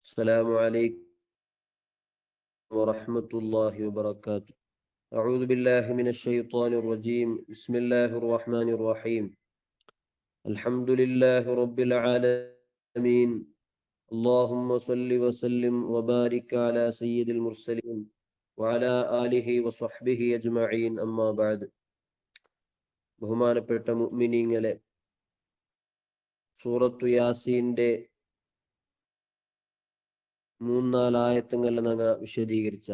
السلام عليكم ورحمة الله وبركاته. أعوذ بالله من الشيطان الرجيم. بسم الله الرحمن الرحيم. الحمد لله رب العالمين. اللهم صل وسلم وبارك على سيد المرسلين وعلى آله وصحبه أجمعين. أما بعد. ബഹുമാനപ്പെട്ട മുഅ്മിനീങ്ങളെ, സൂറത്തു യാസീന്റെ 3-4 ആയത്തുകൾ നാം വിശദീകരിച്ച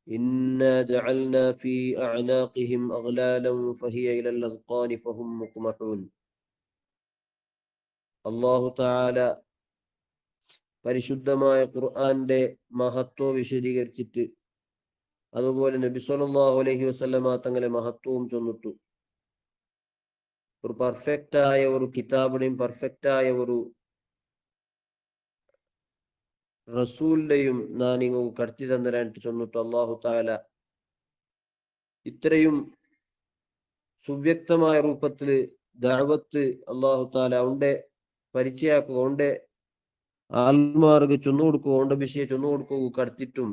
إنا جعلنا في أعناقهم أغلالا فهي إلى الأذقان فهم مقمحون. അല്ലാഹു തആല പരിശുദ്ധമായ ഖുർആന്റെ മഹത്വം വിശദീകരിച്ചിട്ട് അതുപോലെ നബി സല്ലല്ലാഹു അലൈഹി വസല്ലമ തങ്ങളെ മഹത്വവും ചൊന്നിട്ടു. ഒരു പെർഫെക്റ്റ് ആയ ഒരു കിതാബിനെയും പെർഫെക്റ്റ് ആയ ഒരു റസൂലിനെയും നാൻ നിങ്ങൾക്ക് കടത്തി തന്നരായിട്ട് ചൊന്നിട്ടു. അല്ലാഹു തആല ഇത്രയും സുവ്യക്തമായ രൂപത്തിൽ ദഅവത്ത് അല്ലാഹു തആല അവന്റെ പരിചയാക്കുക, അവന്റെ ആൽമാർക്ക് ചൊന്നു കൊടുക്കുക, അവന്റെ വിഷയം ചൊന്നു കൊടുക്കുക കടത്തിട്ടും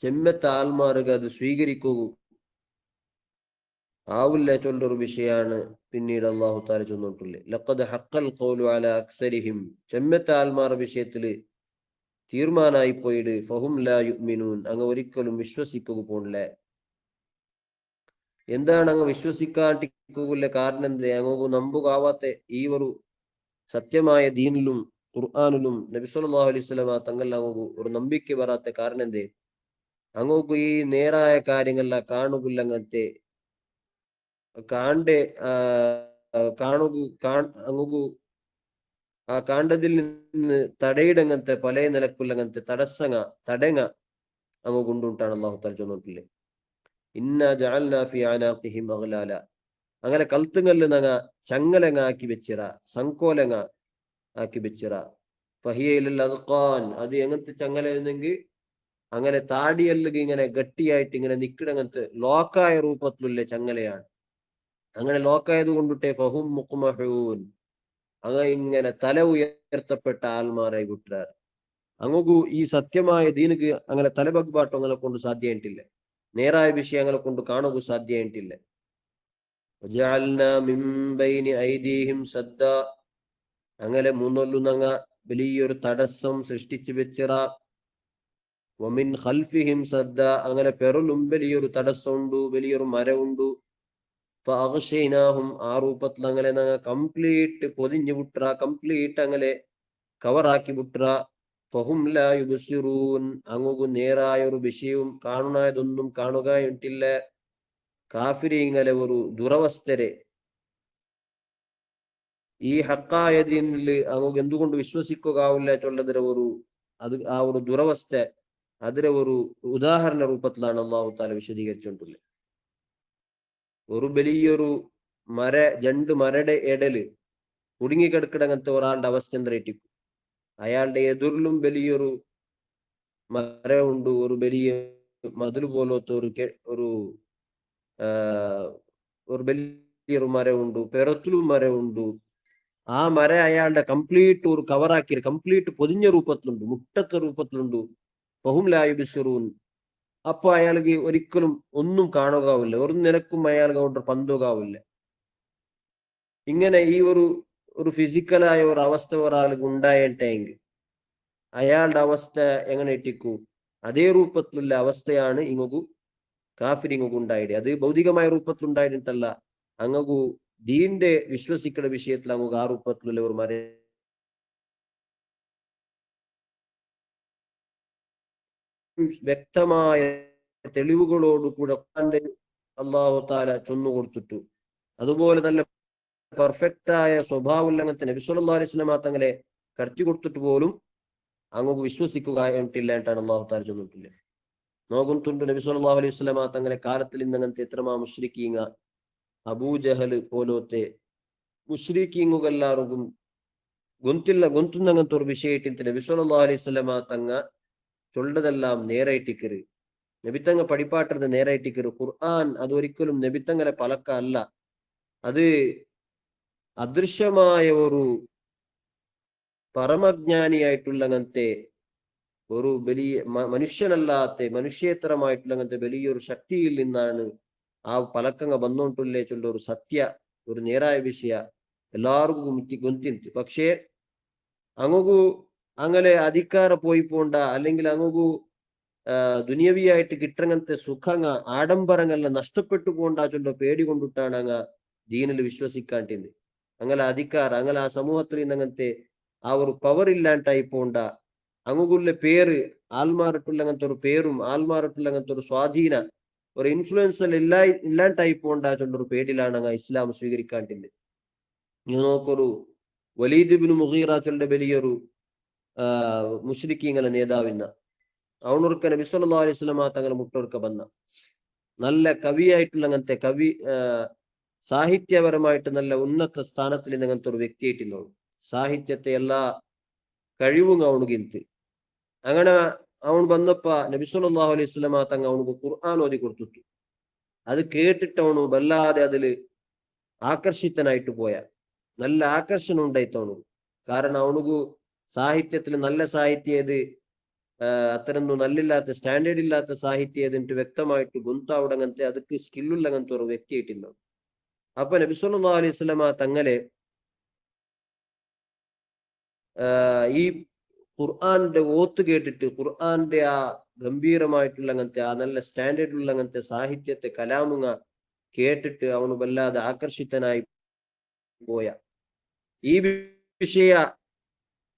ചെമ്മത്തെ ആൽമാർക്ക് അത് സ്വീകരിക്കുക ആവില്ല ചൊല്ലൊരു വിഷയാണ് പിന്നീട് അല്ലാഹു തആല ചൊന്നിട്ടുള്ളത്. ലഖദ് ഹഖൽ ഖൗലു അലാ അക്സരിഹിം, ചെമ്മത്തെ ആൽമാർ വിഷയത്തില് തീർമാനായി പോയിട്ട് ഫഹും ലാ യുഅ്മിനൂൻ, അങ്ങ് ഒരിക്കലും വിശ്വസിക്കുക പോണില്ല. എന്താണ് അങ്ങ് വിശ്വസിക്കാണ്ടിരിക്കുക കാരണം എന്തേ? അങ്ങ് നമ്പുകാവാത്ത ഈ ഒരു സത്യമായ ദീനിലും ഖുർആനിലും നബി സല്ലല്ലാഹു അലൈഹി വസല്ലമ തങ്ങൾ അങ്ങ് ഒരു നമ്പിക്ക വരാത്ത കാരണം എന്തേ? അങ്ങോക്ക് ഈ നേരായ കാര്യങ്ങളെല്ലാം കാണുകില്ല, അങ്ങനത്തെ കാണ്ടേ അങ്ങു ആ കാണ്ടതിൽ നിന്ന് തടയിടങ്ങനത്തെ പല നിലക്കുള്ളങ്ങനത്തെ തടങ്ങ അങ്ങ് കൊണ്ടുണ്ടാണ് അല്ലാഹു തആല ചൊന്നിട്ടില്ലേ. ഇന്നാ ജഅൽനാ ഫി അനാഖിഹിം അഗ്ലാല, അങ്ങനെ കൽത്തുങ്ങല്ല് നങ്ങ ചങ്ങലങ്ങ ആക്കി വെച്ചിറ, സങ്കോലങ്ങ ആക്കി വെച്ചിറ. ഫഹിയയിൽ അദ്ഖാൻ, അത് എങ്ങനത്തെ ചങ്ങല എന്നെങ്കിൽ അങ്ങനെ താടിയല്ലുക ഇങ്ങനെ ഗട്ടിയായിട്ട് ഇങ്ങനെ നിക്കിടങ്ങനത്തെ ലോക്കായ രൂപത്തിലുള്ള ചങ്ങലയാണ്. അങ്ങനെ ലോക്കായത് കൊണ്ടിട്ടേ ഫഹും മുഖ്മഹൂൻ, അങ്ങ ഇങ്ങനെ തല ഉയർത്തപ്പെട്ട ആൽമാരായി വിട്ടാർ. അങ്ങു ഈ സത്യമായ ദീനുക്ക് അങ്ങനെ തലബഗ്ബാട്ടോ അങ്ങനെ കൊണ്ട് സാധ്യമായിട്ടില്ല, നേരായ വിഷയങ്ങളെ കൊണ്ട് കാണുക സാധ്യമായിട്ടില്ല. അങ്ങനെ മൂന്നൊല്ലു നങ്ങ വലിയൊരു തടസ്സം സൃഷ്ടിച്ചു വെച്ചിറ. വമിൻ ഖൽഫിഹിം സദ്ദ, അങ്ങനെ പെറലും വലിയൊരു തടസ്സമുണ്ട്, വലിയൊരു മരമുണ്ട്. ഫഅഗ്ശൈനാഹും, ആ രൂപത്തിൽ അങ്ങനെ നങ്ങ കംപ്ലീറ്റ് പൊതിഞ്ഞു വിട്ടുക, കംപ്ലീറ്റ് അങ്ങനെ കവറാക്കി വിട്ടുക. ഫഹും ലാ യുബ്സിറൂൻ, അങ്ങു നേരായ ഒരു വിഷയവും കാണുന്നതൊന്നും കാണുകയിട്ടില്ല. കാഫിരീങ്ങളെ ഒരു ദുരവസ്ഥരെ ഈ ഹക്കായ ദീനിൽ അങ്ങ് എന്തുകൊണ്ട് വിശ്വസിക്കുകയാവില്ല ചൊല്ലതിരെ ഒരു അത് ആ ഒരു ദുരവസ്ഥ അതിരെ ഒരു ഉദാഹരണ രൂപത്തിലാണ് അല്ലാഹു തആല വിശദീകരിച്ചിട്ടുള്ളത്. ഒരു വലിയൊരു രണ്ട് മരയുടെ ഇടല് കുടുങ്ങിക്കിടക്കിടങ്ങനത്തെ ഒരാളുടെ അവസ്ഥ എന്തരേറ്റിക്കും? അയാളുടെ എതിരിലും വലിയൊരു മരമുണ്ട്, ഒരു വലിയ മതിൽ പോലത്തെ ഒരു ഒരു വലിയൊരു മരമുണ്ട്, പെറത്തിലും മരമുണ്ട്. ആ മര അയാളുടെ കംപ്ലീറ്റ് ഒരു കവറാക്കി കംപ്ലീറ്റ് പൊതിഞ്ഞ രൂപത്തിലുണ്ട്, മുട്ടത്തെ രൂപത്തിലുണ്ട്. ഫഹും ലാ യുബ്സിറൂൻ, അപ്പൊ അയാൾക്ക് ഒരിക്കലും ഒന്നും കാണുകയാവില്ല, ഒരു നിലക്കും അയാൾക്ക് കൊണ്ട് പന്തുകാവില്ല. ഇങ്ങനെ ഈ ഒരു ഫിസിക്കലായ ഒരു അവസ്ഥ ഒരാൾക്ക് ഉണ്ടായിട്ടെങ്കിൽ അയാളുടെ അവസ്ഥ എങ്ങനെ ഇട്ടിക്കൂ? അതേ രൂപത്തിലുള്ള അവസ്ഥയാണ് ഇങ്ങു കാഫിർ ഇങ്ങു ഉണ്ടായത്. അത് ഭൗതികമായ രൂപത്തിൽ ഉണ്ടായിട്ടല്ല, അങ്ങു ദീന്റെ വിശ്വസിക്കുന്ന വിഷയത്തിൽ അങ്ങ് ആ രൂപത്തിലുള്ള ഒരു വ്യക്തമായ തെളിവുകളോടുകൂടെ അല്ലാഹു തആല ചൊന്നു കൊടുത്തിട്ടു. അതുപോലെ നല്ല പെർഫെക്റ്റ് ആയ സ്വഭാവോല്ലംഘനത്തെ നബി സല്ലല്ലാഹു അലൈഹി വസല്ലം തങ്ങളെ കടത്തി കൊടുത്തിട്ട് പോലും അങ്ങ് വിശ്വസിക്കുകയായിട്ടില്ലായിട്ടാണ് അല്ലാഹു തആല ചൊന്നിട്ടില്ല. നോക്കുന്നുണ്ട് നബി സല്ലല്ലാഹു അലൈഹി വസല്ലം തങ്ങളെ കാലത്തിൽ ഇന്നങ്ങനത്തെ എത്രമാ മുശ്രിക്കീങ്ങ, അബൂജഹൽ പോലത്തെ മുശ്രിക്കീങ്ങുകെല്ലാവർക്കും ഗൊന്തുന്നങ്ങനത്തെ ഒരു വിഷയത്തിൽ നബി സല്ലല്ലാഹു അലൈഹി വസല്ലം തങ്ങ ചൊല്ലതെല്ലാം നേരായിട്ടിക്കര്, നബിത്തങ്ങ പഠിപ്പാട്ടത് നേരായിട്ടിക്കര്. ഖുർആൻ അതൊരിക്കലും നബിത്തങ്ങളെ പലക്ക അല്ല, അത് അദൃശ്യമായ ഒരു പരമജ്ഞാനിയായിട്ടുള്ളങ്ങനത്തെ ഒരു വലിയ മനുഷ്യനല്ലാത്ത മനുഷ്യേതരമായിട്ടുള്ള അങ്ങനത്തെ വലിയൊരു ശക്തിയിൽ നിന്നാണ് ആ ಪಲಕಂಗ ಬಂದೊಂಟುಲ್ಲೆ ಚೊಲ್ಲ ഒരു സത്യ ഒരു നേരായ വിഷയ എല്ലാവർക്കും ഗൊಂತಿಂತು. പക്ഷേ അങ്ങു അങ്ങനെ അധികാര പോയി പോണ്ട അല്ലെങ്കിൽ അങ്ങു ദുനിയവിയായിട്ട് കിട്ടങ്ങനത്തെ സുഖങ്ങ ആഡംബരങ്ങളെല്ലാം നഷ്ടപ്പെട്ടു പോണ്ടാ ചൊല്ല പേടി കൊണ്ടിട്ടാണ് അങ്ങ ദീനിൽ വിശ്വസിക്കാണ്ടിന്ന്. അങ്ങനെ അധികാര അങ്ങനെ ആ സമൂഹത്തിൽ നിന്നങ്ങനത്തെ ആ ഒരു പവർ ഇല്ലാണ്ടായി പോണ്ട അങ്ങുള്ള പേര് ആൽമാറിട്ടുള്ള അങ്ങനത്തെ ഒരു പേരും ആൽമാറിട്ടുള്ള അങ്ങനത്തെ ഒരു സ്വാധീന ഒരു ഇൻഫ്ലുവൻസ് ഇല്ലാണ്ടായി പോണ്ടാ ചൊല്ലൊരു പേടിയിലാണ് അങ്ങ് ഇസ്ലാം സ്വീകരിക്കാണ്ടില്ല. ನೀವು ನೋಕೊರು ವಲೀದ್ ಇಬ್ನ್ ಮುಗೀರಾ ಚೊಲ್ಲೆ വലിയൊരു മുശ്രിക്കീങ്ങളെ നേതാവിന്ന അവനൊരുക്ക നബി സല്ലല്ലാഹു അലൈഹി വസല്ലം തങ്ങളെ മുട്ടൊരുക്ക വന്ന നല്ല കവിയായിട്ടുള്ള അങ്ങനത്തെ സാഹിത്യപരമായിട്ട് നല്ല ഉന്നത സ്ഥാനത്തിൽ അങ്ങനത്തെ ഒരു വ്യക്തിയായിട്ടിരുന്നു. സാഹിത്യത്തെ എല്ലാ കഴിവും അവനുಗಿಂತು അങ്ങനെ അവൻ വന്നപ്പ നബി സല്ലല്ലാഹു അലൈഹി വസല്ലം തങ്ങൾ അവനക്ക് ഖുർആൻ ഓതി കൊടുത്തു. അത് കേട്ടിട്ട് അവನು വല്ലാതെ അതില് ആകർഷിതനായിട്ട് പോയ നല്ല ആകർഷണം ഉണ്ടായിತ್ತು ಅವನಿಗೆ. കാരണം ಅವನಿಗೂ സാഹിത്യത്തിൽ നല്ല സാഹിത്യം ഏത് അത്തരൊന്നും നല്ലില്ലാത്ത സ്റ്റാൻഡേർഡ് ഇല്ലാത്ത സാഹിത്യം ഏതിട്ട് വ്യക്തമായിട്ട് ഗുന്താവിടങ്ങനത്തെ ಅದಕ್ಕೆ സ്കില്ലുള്ളങ്ങനത്തെ ഒരു വ്യക്തിയായിട്ടുണ്ടാവും. അപ്പൊ നബി സല്ലല്ലാഹു അലൈഹി വസല്ലം തങ്ങളെ ഈ ഖുർആന്റെ ഓത്ത് കേട്ടിട്ട് ഖുർആന്റെ ആ ഗംഭീരമായിട്ടുള്ള അങ്ങനത്തെ ആ നല്ല സ്റ്റാൻഡേർഡ് ഉള്ള അങ്ങനത്തെ സാഹിത്യത്തെ കലാമുങ്ങ കേട്ടിട്ട് അവന് വല്ലാതെ ആകർഷിതനായി പോയ ഈ വിഷയ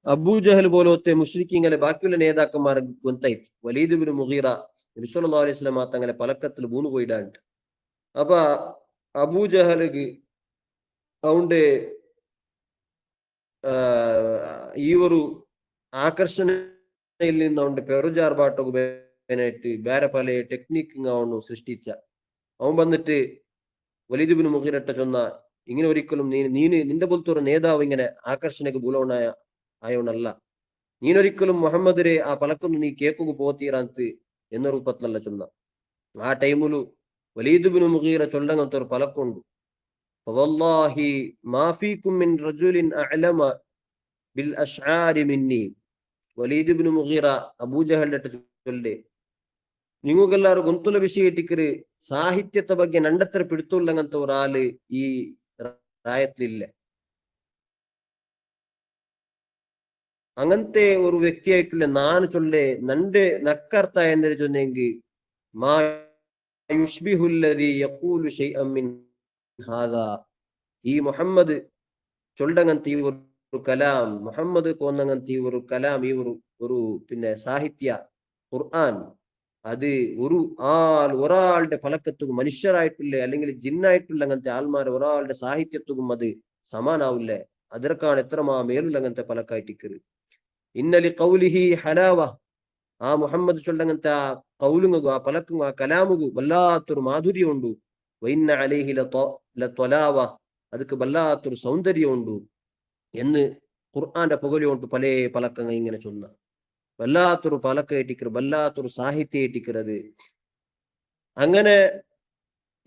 അബൂജഹൽ പോലത്തെ മുശ്രിക്കീങ്ങളെ ബാക്കിയുള്ള നേതാക്കന്മാർക്ക് ഗൊಂತಾಯ್ತು. വലീദ് ഇബ്നു മുഗീറ നബി സല്ലല്ലാഹു അലൈഹി വസല്ലം തങ്ങളെ പലക്കത്തിൽ വീണു പോയിടാണ്ട്. അപ്പൊ അബൂജഹലിക്ക് അവന്റെ ഈ ഒരു ആകർഷണയിൽ നിന്ന് അവന്റെ പെറുജാർബാട്ടൊക്കെ വേറെ പല ടെക്നിക്ക് അവನು സൃഷ്ടിച്ച അവൻ വന്നിട്ട് വലീദ് ഇബ്നു മുഗീറട്ട ചൊന്ന ഇങ്ങനെ ഒരിക്കലും നിന്റെ പോലത്തെ ഒരു നേതാവ് ഇങ്ങനെ ആകർഷണക്ക് ബുലവണായ ആയോണല്ല, നീനൊരിക്കലും മുഹമ്മദിരെ ആ പലക്കൊന്നും നീ കേക്കുക പോത്തീറാന്ത് എന്ന രൂപത്തിലല്ല ചൊന്ന. ആ ടൈമില് വലീദ് ഇബ്നു മുഗീറ ചൊല്ലങ്ങനത്തെ ഒരു പലക്കുണ്ട്. വല്ലാഹി മാ ഫീകും മിൻ റജുലിൻ അഅലമ ബിൽ അശ്ആരി മിന്നി. വലീദ് ഇബ്നു മുഗീറ അബൂജഹലിന്റെ ചൊല്ലെ നിങ്ങൾക്കെല്ലാരും ഗൊಂತುಲ ವಿಷಯ ಇಟ್ಟಿಕ್ಕರು സാഹിത്യത്തെ ಬಗ್ಗೆ ನಂಡತ್ರ പിടുത്തുള്ളങ്ങനത്തെ ഒരാള് ഈ പ്രായത്തിലില്ല. അങ്ങനത്തെ ഒരു വ്യക്തിയായിട്ടുള്ള നാന് ചൊല്ലെ നന്റെ നക്കർത്ത എന്നൊരു ചൊന്നെങ്കിൽ മാ യുഷ്ബിഹുല്ലദി യഖൂലു ശൈഅൻ മിൻ ഹാദാ. ഈ മുഹമ്മദ് ചൊല്ലങ്ങനത്തെ ഈ ഒരു കലാം മുഹമ്മദ് കൊന്നങ്ങനത്തെ ഈ ഒരു കലാം ഈ ഒരു പിന്നെ സാഹിത്യ ഖുർആൻ അത് ഒരാളുടെ ഫലക്കത്തും മനുഷ്യരായിട്ടുള്ള അല്ലെങ്കിൽ ജിന്നായിട്ടുള്ള അങ്ങനത്തെ ആൽമാർ ഒരാളുടെ സാഹിത്യത്തും അത് സമാനാവില്ലേ. അതിർക്കാണ് എത്രമാ മേലുള്ള അങ്ങനത്തെ ഫലക്കായിട്ടിക്കറ്. ഇന്നലി കൗലിഹി ഹലാവ. ആ മുഹമ്മദ് ചൊല്ലങ്ങനത്തെ ആ കൗലുങ്ങു ആ പലക്കും ആ കലാമുകു വല്ലാത്തൊരു മാധുര്യം ഉണ്ട്. വൈന്ന അലൈഹി ലത്വലാവ. ಅದಕ್ಕೆ വല്ലാത്തൊരു സൗന്ദര്യം ഉണ്ട് എന്ന് ഖുർആന്റെ പുകഴുകൊണ്ട് പല പലക്കങ്ങൾ ഇങ്ങനെ ചൊന്ന വല്ലാത്തൊരു പലക്ക ഏറ്റിക്കറ് വല്ലാത്തൊരു സാഹിത്യം ഏറ്റിക്കറത് അങ്ങനെ.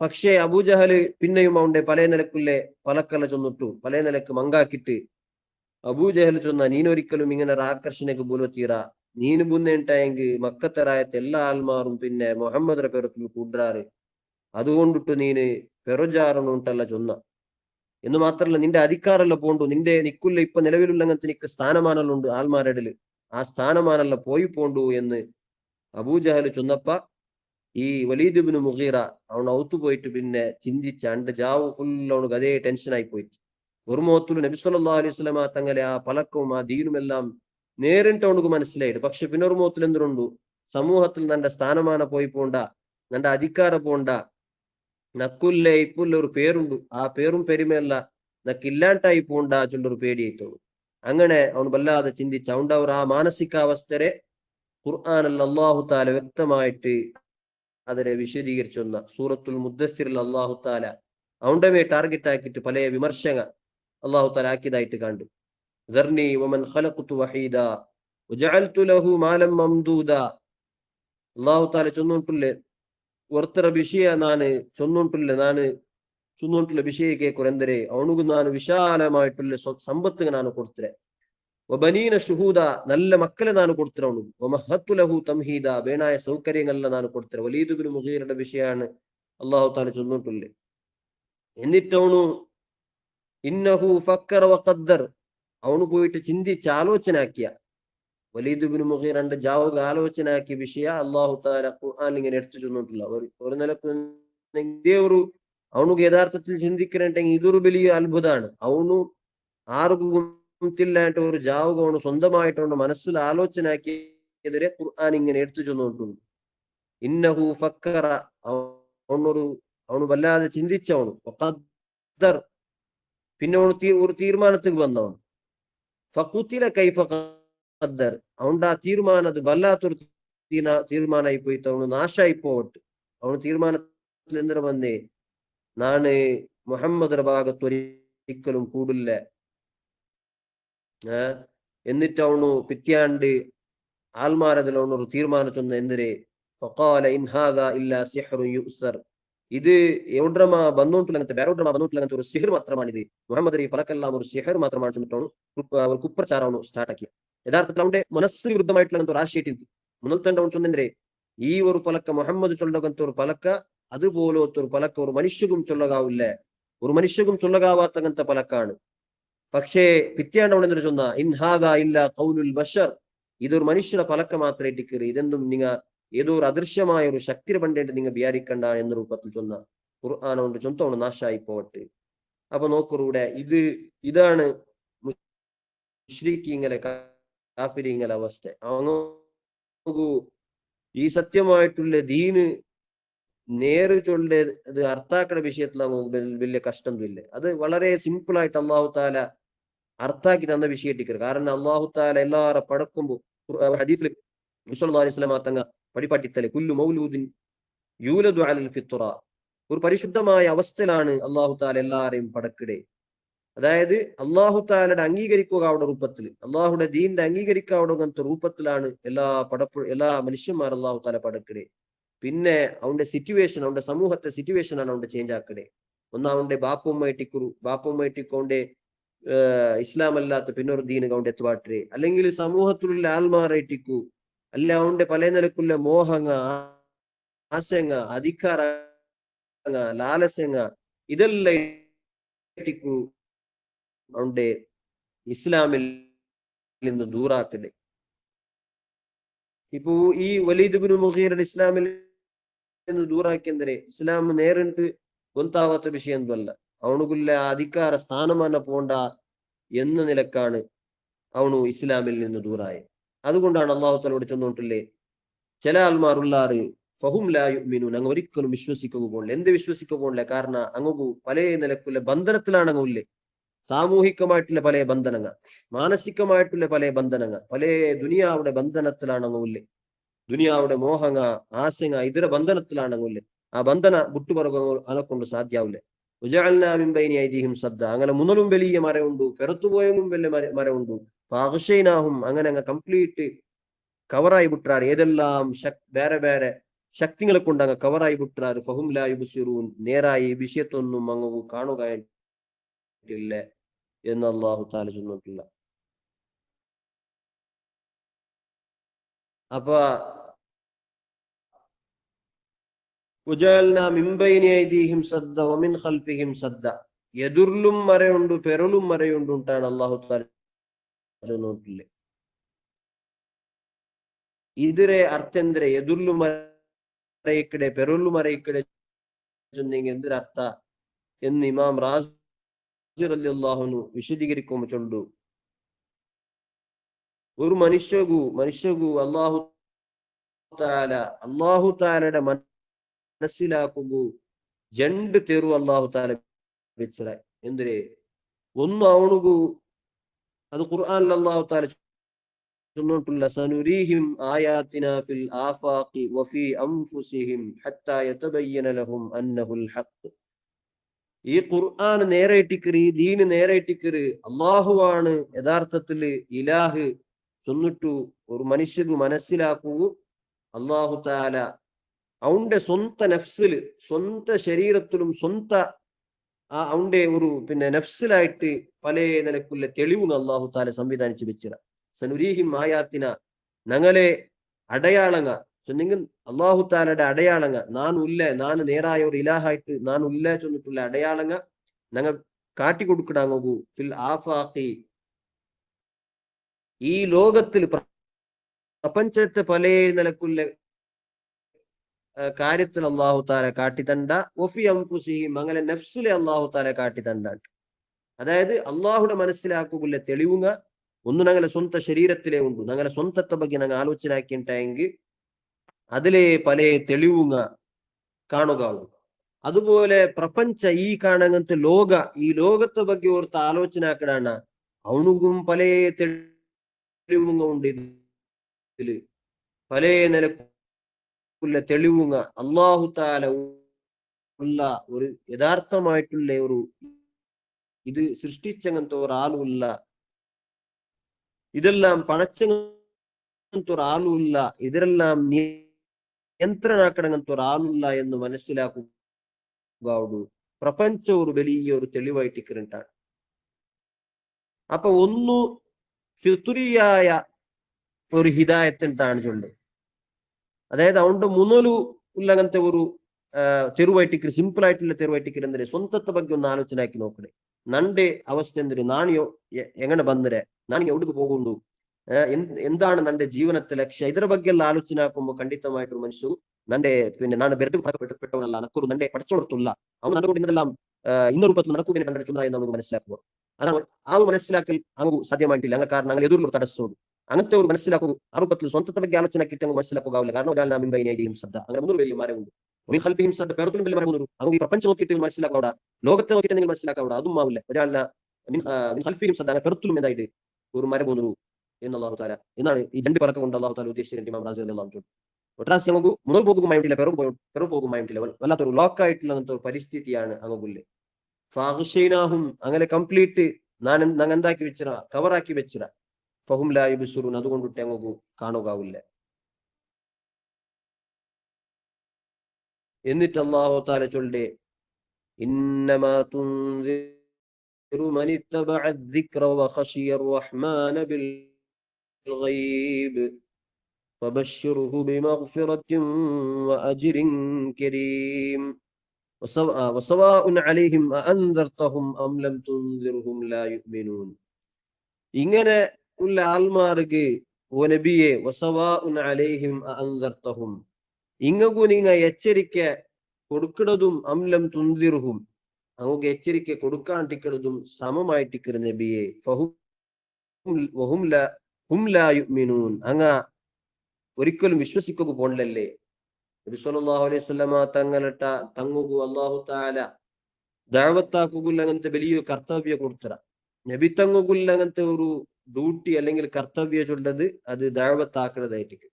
പക്ഷേ അബൂജഹല് പിന്നെയും അവന്റെ പല നിലക്കുള്ളെ പലക്കല്ല ചൊന്നിട്ടു പല നിലക്ക് മങ്കാക്കിട്ട് അബൂജഹൽ ചൊന്ന നീനൊരിക്കലും ഇങ്ങനെ ഒരു ആകർഷണക്ക് ബുലത്തീറ നീന് ബുന്നേണ്ടായെങ്കിൽ മക്കത്തരായത്തെ എല്ലാ ആൽമാറും പിന്നെ മുഹമ്മദ് പെറത്തിൽ കൂടാറ് അതുകൊണ്ടിട്ട് നീന് പെറുജാറണുണ്ടല്ല ചൊന്ന എന്ന് മാത്രമല്ല നിന്റെ അധികാരമല്ല പോണ്ടു നിന്റെ നിക്കുള്ള ഇപ്പൊ നിലവിലുള്ള അങ്ങനത്തെ നിക്ക് സ്ഥാനമാനല്ല ഉണ്ട് ആൽമാരടല് ആ സ്ഥാനമാനല്ല പോയി പോണ്ടു എന്ന് അബൂജഹൽ ചൊന്നപ്പ ഈ വലീദ് ഇബ്നു മുഗീറ അവൻ ഔത്തു പോയിട്ട് പിന്നെ ചിന്തിച്ച അണ്ട് ജാവ് ഫുൾ അവനക്ക് അതേ ടെൻഷനായി പോയിട്ട് ഒരു മുഖത്തില് നബി സല്ലല്ലാഹു അലൈഹി വസല്ലം തങ്ങളെ ആ പലക്കവും ആ ദീനും എല്ലാം നേരിട്ട് അവനക്ക് മനസ്സിലായിട്ട്. പക്ഷെ പിന്നെ ഒരു മുഖത്തിൽ എന്തുണ്ടു സമൂഹത്തിൽ നന്റെ സ്ഥാനമാന പോയി പോണ്ട നന്റെ അധികാര പോണ്ട നക്കുല്ലേ ഇപ്പുള്ള ഒരു പേരുണ്ട് ആ പേരും പെരുമയല്ല നക്കില്ലാണ്ടായി പോണ്ട ചൊല്ലൊരു പേടിയായിത്തോളൂ. അങ്ങനെ അവൻ വല്ലാതെ ചിന്തിച്ച അവന്റെ ആ മാനസികാവസ്ഥരെ ഖുർആനിൽ അല്ലാഹു തആല വ്യക്തമായിട്ട് അതിനെ വിശദീകരിച്ചു വന്ന സൂറത്തുൽ മുദ്ദസ്സിറിൽ അല്ലാഹു തആല അവന്റെ മേ ടാർഗറ്റ് ആക്കിയിട്ട് പല വിമർശന അല്ലാഹു തആല ആക്കിയതായിട്ട് കണ്ടു. സർനി വമൻ ഖലഖതു വഹീദ വജഅൽതു ലഹു മാലം മംദൂദ. അല്ലാഹു തആല ചൊന്നുണ്ടില്ലേ ಒರ್ತರ ವಿಷಯ ನಾನು ಚೊನ್ನುಂಟುಲ್ಲ ವಿಷಯ ಕೇಕುರೆಂದರೆ ಅವನಿಗೂ ನಾನು ವಿಶಾಲಮಾയിട്ടുള്ള സമ്പത്ത് ನಾನು ಕೊಡ್ತೇನೆ. വബനീന ഷുഹൂദ, നല്ല മക്കളെ ನಾನು കൊടുത്തിരവണു. വമഹത്തു ലഹു തംഹീദ, വേണായ സൗകര്യങ്ങളെല്ലാം ನಾನು കൊടുത്തിര. വലീദ് ഇബ്നു മുഗീറയുടെ വിഷയമാണ് അല്ലാഹു തആല ചൊല്ലിട്ടുള്ളത്. എന്നിട്ടവണു ഇന്നഹു ഫക്കറ വഖദ്ദർ, അവನು പോയിട്ട് ചിന്തിച്ച് ആലോചന ആക്കിയ. വലീദ് ഇബ്നു മുഗീറന്റെ ജാവുക ആലോചന ആക്കിയ വിഷയ അല്ലാഹു തആല ഖുർആനിൽ ഇങ്ങനെ എടുത്തു ചൊല്ലിട്ടില്ല. ഒരു നിലക്ക് ದೇವರು ಅವನಿಗೆ ಯಥಾರ್ಥത്തിൽ ചിന്തിക്കണമെങ്കിൽ ഇതൊരു വലിയ അത്ഭുതമാണ്. അവನು ആർക്കും ಗೊತ್ತಿಲ್ಲ ಅಂತ ഒരു ജാവുക അവನು സ്വന്തമായിട്ട് അവന്റെ മനസ്സിൽ ആലോചന ആക്കിയതിരെ ഖുർആൻ ഇങ്ങനെ എടുത്തു ചൊല്ലിട്ടുണ്ട്. ഇന്നഹു ഫക്കറ, അവನು വല്ലാതെ ചിന്തിച്ചവನು. വഖദ്ദർ, പിന്നെ ഒരു തീരുമാനത്തിൽ വന്നവನು. ഫഖുതില കൈഫ ഖദ്ദർ, അവന്റെ ആ തീരുമാനം അത് വല്ലാത്തൊരു തീരുമാനമായി പോയിട്ട് അവന് നാശമായി പോവട്ട്. അവന് തീരുമാനത്തിൽ എന്തിനു വന്നേ, നാണ് മുഹമ്മദ് ഭാഗത്ത് ഒരിക്കലും കൂടില്ല. എന്നിട്ട് അവನು പിത്യാണ്ട് ആൽമാരതിൽ അവനൊരു തീരുമാനം ചൊന്ന എന്തിരെ, ഫഖാല ഇൻ ഹാദാ ഇല്ലാ സിഹ്റുൻ യുസ്ർ, ഇത് എവിടമാ ബന്നുട്ടിലങ്ങനത്തെ ಬೇರೆ ബന്നുട്ടിലങ്ങനത്തെ ഒരു സിഹിർ മാത്രമാണിത്. മുഹമ്മദ് ഈ ഫലക്കെല്ലാം ഒരു സിഹിർ മാത്രമാണ് ചൊന്നിട്ടാണ് അവർ കുപ്രചാരವನ್ನು സ്റ്റാർಟ್ ആക്കിയ. യഥാർത്ഥത്തിൽ അവന്റെ മനസ്സിന് വിരുദ്ധമായിട്ടുള്ള ഒരു ആശയിട്ടിತ್ತು. മുന്നൽ തന്നെ അവൻ ചൊന്നെಂದ್ರೆ, ഈ ഒരു പലക്ക മുഹമ്മദ് ചൊല്ലകಂತ ഒരു പലക്ക അതുപോലത്തെ ഒരു പലക്ക ഒരു മനുഷ്യകും ചൊല്ലകാവില്ല, ഒരു മനുഷ്യകും ചൊല്ലകാവാത്തങ്ങനത്തെ പലക്കാണ്. പക്ഷേ പിറ്റേണ്ട് അവൻ എന്തൊരു ചൊന്ന, ഇൻ ഹാദാ ഇല്ലാ ഖൗലുൽ ബശർ, ഇതൊരു മനുഷ്യന്റെ പലക്ക മാത്രമേ ഇട്ടിക്കറി, ഇതെന്തും നിങ്ങ ഏതോ ഒരു അദൃശ്യമായ ഒരു ശക്തി പണ്ടേട്ട് നിങ്ങൾ വിചാരിക്കണ്ട എന്ന രൂപത്തിൽ ചൊന്ന ഖുർആൻ കൊണ്ട് ചൊന്തവണ് നാശായി പോവട്ടെ. അപ്പൊ നോക്കൂടെ, ഇതാണ് മുശ്രിക്കീങ്ങളെ കാഫിരീങ്ങളെ അവസ്ഥ. അവനു ഈ സത്യമായിട്ടുള്ള ദീന് നേര് ചൊല്ലെ അത് അർത്ഥാക്കണ വിഷയത്തിൽ വലിയ കഷ്ടമൊന്നുമില്ല. അത് വളരെ സിമ്പിൾ ആയിട്ട് അള്ളാഹു താല അർത്ഥാക്കി തന്ന വിഷയത്തിക്കറ്. കാരണം അള്ളാഹു താല എല്ലാരെ പടക്കുമ്പോ ഹദീസിൽ റസൂലുള്ളാഹി അലൈഹി വസല്ലം തങ്ങ പടിപാട്ടിത്തലെ കുല്ലു മൗലൂദിൻ യൂലദു അലൽ ഫിത്ര, ഒരു പരിശുദ്ധമായ അവസ്ഥയിലാണ് അള്ളാഹു താല എല്ലാരെയും പടക്കിടെ. അതായത് അള്ളാഹു താലയുടെ അംഗീകരിക്കുക രൂപത്തിൽ, അള്ളാഹുടെ ദീനിന്റെ അംഗീകരിക്കാവുന്ന രൂപത്തിലാണ് എല്ലാ മനുഷ്യന്മാർ അള്ളാഹു താല പടക്കിടെ. പിന്നെ അവന്റെ സിറ്റുവേഷൻ, അവന്റെ സമൂഹത്തെ സിറ്റുവേഷൻ ആണ് അവന്റെ ചേഞ്ച് ആക്കടെ. ഒന്ന് അവന്റെ ബാപ്പുമ്മയിട്ടിക്കോണ്ടെ ഇസ്ലാം അല്ലാത്ത പിന്നൊരു ദീന് കൗണ്ട് എത്തുവാട്ടെ, അല്ലെങ്കിൽ സമൂഹത്തിലുള്ള ആൽമാറായിട്ടിക്കു, അല്ല അവന്റെ പല നിലക്കുള്ള മോഹങ്ങ, ആശങ്ക, അധികാരങ്ങ, ലാലസ്യങ്ങ, ഇതെല്ലാം ഇട്ടിക്കു അവന്റെ ഇസ്ലാമിൽ നിന്ന് ദൂറാക്കടെ. ഇപ്പോ ഈ വലീദ് ഇബ്നു മുഗീറ ഇസ്ലാമിൽ നിന്ന് ദൂറാക്കിയെന്തരെ, ഇസ്ലാം നേരിട്ട് ಗೊತ್ತಾവാത്ത വിഷയം ഒന്നുമല്ല. അവനുക്കുള്ള അധികാര സ്ഥാനമാന പോണ്ട എന്ന നിലക്കാണ് അവനു ഇസ്ലാമിൽ നിന്ന് ദൂറായത്. അതുകൊണ്ടാണ് അള്ളാഹു തആല ചെന്നോട്ടില്ലേ, ചില ആൾമാരുള്ളാറ് ഫഹും ലാ യുഅ്മിനൂൻ, അങ്ങ് ഒരിക്കലും വിശ്വസിക്കുക പോകില്ല. എന്ത് വിശ്വസിക്കുക പോകില്ല? കാരണം അങ്ങ് പല നിലക്കുള്ള ബന്ധനത്തിലാണ് അങ്ങുല്ലേ. സാമൂഹികമായിട്ടുള്ള പല ബന്ധനങ്ങൾ, മാനസികമായിട്ടുള്ള പല ബന്ധനങ്ങൾ, പല ദുനിയാവുടെ ബന്ധനത്തിലാണ് അങ്ങുല്ലേ. ദുനിയാവുടെ മോഹങ്ങ, ആശങ്ക, ഇതിന്റെ ബന്ധനത്തിലാണ് അങ്ങുല്ലേ. ആ ബന്ധന വിട്ടുപറകുക അതൊക്കൊണ്ട് സാധ്യാവില്ല. സദ്ദ, അങ്ങനെ മുന്നലും വലിയ മരമുണ്ടു, പെറത്തുപോയും വലിയ മരമുണ്ടു. ഫഅഗ്ശൈനാഹും, അങ്ങനെ അങ്ങ് കംപ്ലീറ്റ് കവറായി വിട്ടാറ്. ഏതെല്ലാം വേറെ വേറെ ശക്തികളെ കൊണ്ട് അങ്ങ് കവറായി വിട്ടാറ്. ഫഹും ലാ യുബ്സിറൂൻ, നേരായി വിഷയത്തൊന്നും അങ്ങ് കാണുകയില്ല എന്ന് അല്ലാഹു തആല ചൊല്ലിട്ടില്ല. അപ്പൊ എതിർലും മറയുണ്ട്, പെരലും മറയുണ്ട് ഉണ്ടാണ് അല്ലാഹു തആല ചൊല്ലിട്ടില്ലേ. ഇതിരെ അർത്ഥെന്തരെ, എതിർಲು മറയിക്കಡೆ പെരಲು മറയിക്കಡೆ ചൊന്നെങ്കിൽ എന്തൊരർത്ഥ എന്ന് ഇമാം റാസി റളിയല്ലാഹു അൻഹു വിശദീകരിക്കുമ്പോൾ ചൊല്ലു, ഒരു മനുഷ്യകു അല്ലാഹു തആലയുടെ മനസ്സിലാക്കുമ്പോ രണ്ട് തെരു അല്ലാഹു തആല വെച്ചരായി. എന്തിരെ, ഒന്ന് അവനുകു അത് ഖുർആനിൽ അല്ലാഹു തആല ചൊല്ലിട്ടുള്ള സനുരീഹിം ആയാതിനാ ഫിൽ ആഫാഖി വഫീ അൻഫുസിഹിം ഹത്താ യതബയ്യന ലഹും അന്നഹുൽ ഹഖ്. ഈ ഖുർആൻ നേരെ ഇട്ടിക്കറി, ഈ ദീന് നേരെ ഇട്ടിക്കറി, അള്ളാഹുവാണ് യഥാർത്ഥത്തില് ഇലാഹ് ചൊന്നിട്ടു ഒരു മനുഷ്യക്ക് മനസ്സിലാക്കൂ. അള്ളാഹു തആല അവന്റെ സ്വന്ത നഫ്സില്, സ്വന്ത ശരീരത്തിലും സ്വന്ത അവന്റെ ഒരു നഫ്സിലായിട്ട് പല നിലക്കുള്ള തെളിവുകൾ അള്ളാഹു താല സംവിധാനിച്ചു വെച്ചിര. സനുരീഹിം ആയാത്തിന ഞങ്ങളെ അടയാളങ്ങ നിങ്ങൾ അള്ളാഹു താലയുടെ അടയാളങ്ങ നാൻ നേരായ ഒരു ഇലാഹായിട്ട് നാൻ ഉല്ല ചെന്നിട്ടുള്ള അടയാളങ്ങ ഞങ്ങൾ കാട്ടിക്കൊടുക്കണങ്ങൂ ഫിൽ ആഫാഖി ഈ ലോകത്തിൽ പ്രപഞ്ചത്തെ പല നിലക്കുള്ള കാര്യത്തിൽ അള്ളാഹു താല കാട്ടിത്തണ്ട ഒഫി അംഫുസിഹിം അങ്ങനെ നഫ്സിലെ അള്ളാഹു താല കാട്ടിത്തണ്ടാണ്. അതായത് അള്ളാഹുടെ മനസ്സിലാക്കുക തെളിവുങ്ങ ഒന്ന് ഞങ്ങളെ സ്വന്തം ശരീരത്തിലേ ഉണ്ട്. ഞങ്ങളെ സ്വന്തത്തെ ಬಗ್ಗೆ ഞങ്ങൾ ആലോചനാക്കിയിട്ടെങ്കിൽ അതിലെ പല തെളിവുങ്ങ കാണുക. അതുപോലെ പ്രപഞ്ച ഈ കാണങ്ങനത്തെ ഈ ലോകത്തെ ಬಗ್ಗೆ ഓർത്ത് ആലോചന ആക്കടാണ് അവനുകും പല തെളിവുങ്ങ ഉണ്ട്. ഇതില് പല നിലക്കുള്ള തെളിവുങ്ങ അള്ളാഹു താല ഉള്ള ഒരു യഥാർത്ഥമായിട്ടുള്ള ഒരു ഇത് സൃഷ്ടിച്ചങ്ങനത്തെ ഒരാളുമില്ല, ഇതെല്ലാം പണച്ചങ്ങനത്തെ ഒരാളുമില്ല, ഇതിലെല്ലാം നിയന്ത്രണാക്കണങ്ങനത്തെ ഒരാളില്ല എന്ന് മനസ്സിലാക്കുക. പ്രപഞ്ച ഒരു വലിയ ഒരു തെളിവായിട്ട് ഇക്കറിട്ടാണ്. അപ്പൊ ഒന്നു ഫിത്രിയായ ഒരു ഹിദായത്തിട്ടാണ് ചൊല്ല്. അതായത് അവന്റെ മുന്നോലു ഉള്ളങ്ങനത്തെ ഒരു തെരുവായിട്ടിക്കര്, സിമ്പിൾ ആയിട്ടുള്ള തെരുവായിട്ടിക്കര് എന്തിന് സ്വന്തത്തെ ಬಗ್ಗೆ ഒന്ന് ആലോചന ആക്കി നോക്കണേ. നന്റെ അവസ്ഥ എന്തിന്, നാണിയോ എങ്ങനെ ಬಂದರೆ, ನಾನು എവിടേക്ക് പോകുന്നു, എന്താണ് നന്റെ ജീവനത്തെ ലക്ഷ്യം, ಇದರ ಬಗ್ಗೆ ಎಲ್ಲ ಆಲೋಚನೆ ಹಾಕುമ്പോൾ ಖಂಡಿತವಾയിട്ടും ಮನುಷ್ಯರು നന്റെ ನಾನು ಬೆರೆತುಪಟ್ಟವನಲ್ಲ, ನಕ್ಕರು നന്റെ പഠിച്ചോടത്തുള്ള അവൻ നന്നുകൊണ്ട് ഇന്നെല്ലാം ഇന്ന രൂപത്തിൽ നടക്കുകയും കണ്ട ചുമ എന്ന് നമുക്ക് മനസ്സിലാക്കുക. അതാണ് ആ ഒരു മനസ്സിലാക്കൽ അങ്ങ് സാധ്യമായിട്ടില്ല. അങ്ങനെ കാരണം അങ്ങനെ എതിർക്കൊരു തടസ്സവും അങ്ങനത്തെ ഒരു മനസ്സിലാക്കുക ആ രൂപത്തിൽ സ്വന്തത്തെ ಬಗ್ಗೆ ആലോചന കിട്ടി അങ്ങ് മനസ്സിലാക്കാവില്ല. കാരണം മിമ്പൈനേയും ശ്രദ്ധ അങ്ങനെ മൂന്ന് വലിയ മരമുണ്ട്. ഹിംസ പേർക്കും വലിയ മരമുണ്ട്. അങ്ങ് ഈ പ്രപഞ്ചം നോക്കിയിട്ട് മനസ്സിലാക്കാവില്ല, ലോകത്തെ നോക്കിയിട്ട് നിങ്ങൾ മനസ്സിലാക്കാവില്ല, അതും ആവില്ല. പെറുത്തിലും എന്തായിട്ട് ഒരു മരം പോന്നു എന്ന് അള്ളാഹു താല എന്നാണ് ഈ രണ്ട് പലക്കം കൊണ്ട് അള്ളാഹു താല ഉദ്ദേശിച്ചിട്ടുണ്ട്. ഇമാം റാസി റളിയല്ലാഹു അൻഹു ഒട്ടറാസ് നമുക്ക് മുതൽ പോകുമായിട്ടില്ല, പെറു പോകുമായിട്ടില്ല, വല്ലാത്തൊരു ലോക്കായിട്ടുള്ള അങ്ങനത്തെ ഒരു പരിസ്ഥിതിയാണ് അങ്ങുല്ലേ. ഫാഹിഷൈനാഹും അങ്ങനെ കംപ്ലീറ്റ് ഞങ്ങൾ എന്താക്കി വെച്ചിറ, കവറാക്കി വെച്ചിറ. ഫഹും ലാ യുബ്സിറൂൻ അതുകൊണ്ടിട്ട് അങ്ങ് കാണുകാവില്ല. എന്നിട്ട് അള്ളാഹു താല ചൊല്ലേ ഇന്നമാ തുൻദിറു മൻ ഇത്തബഅ الذിക്ര വഖശിയ الرحمن بالغيب فبشره بمغفرة وأجر كريم وسواء عليهم أأنذرتهم أم لم تنذرهم لا يؤمنون. ഇങ്ങനെ ഉള്ള ആൾമാർക്ക് ഓ നബിയെ വസവാഉൻ അലൈഹിം അഅൻദർതഹും ഇങ്ങകു നിങ്ങ എച്ചരിക്ക കൊടുക്കുന്നതും അംലം തുൻദിർഹും അങ്ങക്ക് എച്ചരിക്ക കൊടുക്കാണ്ടിക്കുന്നതും സമമായിട്ടിക്കരു നബിയെ ഹും ലാ യുഅ്മിനൂൻ അങ്ങ ഒരിക്കലും വിശ്വസിക്കുക പോണ്ടല്ലേ. നബി സല്ലല്ലാഹു അലൈഹി വസല്ലമ തങ്ങുകു അല്ലാഹു തആല ദഅവത്താക്കുകുൽ അങ്ങനത്തെ വലിയ കർത്തവ്യ കൊടുത്തറ. നബി തങ്ങുകുൽ അങ്ങനത്തെ ഒരു ഡ്യൂട്ടി അല്ലെങ്കിൽ കർത്തവ്യ ചൊല്ലത് അത് ദഅവത്താക്കുന്നതായിട്ട്.